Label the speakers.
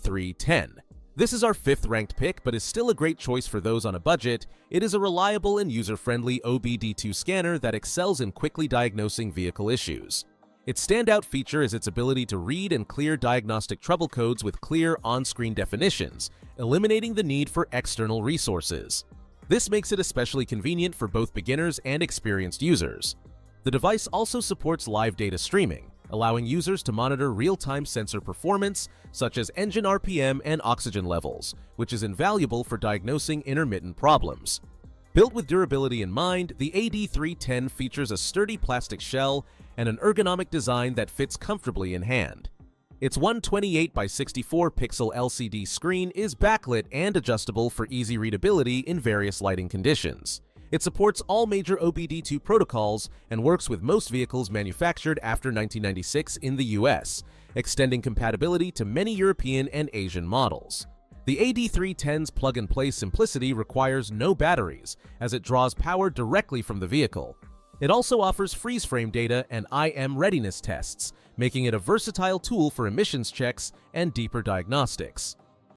Speaker 1: AD310. This is our 5th ranked pick, but is still a great choice for those on a budget. It is a reliable and user-friendly OBD2 scanner that excels in quickly diagnosing vehicle issues. Its standout feature is its ability to read and clear diagnostic trouble codes with clear on-screen definitions, eliminating the need for external resources. This makes it especially convenient for both beginners and experienced users. The device also supports live data streaming, allowing users to monitor real-time sensor performance, such as engine RPM and oxygen levels, which is invaluable for diagnosing intermittent problems. Built with durability in mind, the AD310 features a sturdy plastic shell and an ergonomic design that fits comfortably in hand. Its 128 by 64 pixel LCD screen is backlit and adjustable for easy readability in various lighting conditions. It supports all major OBD2 protocols and works with most vehicles manufactured after 1996 in the US, extending compatibility to many European and Asian models. The AD310's plug-and-play simplicity requires no batteries, as it draws power directly from the vehicle. It also offers freeze-frame data and IM readiness tests, making it a versatile tool for emissions checks and deeper diagnostics.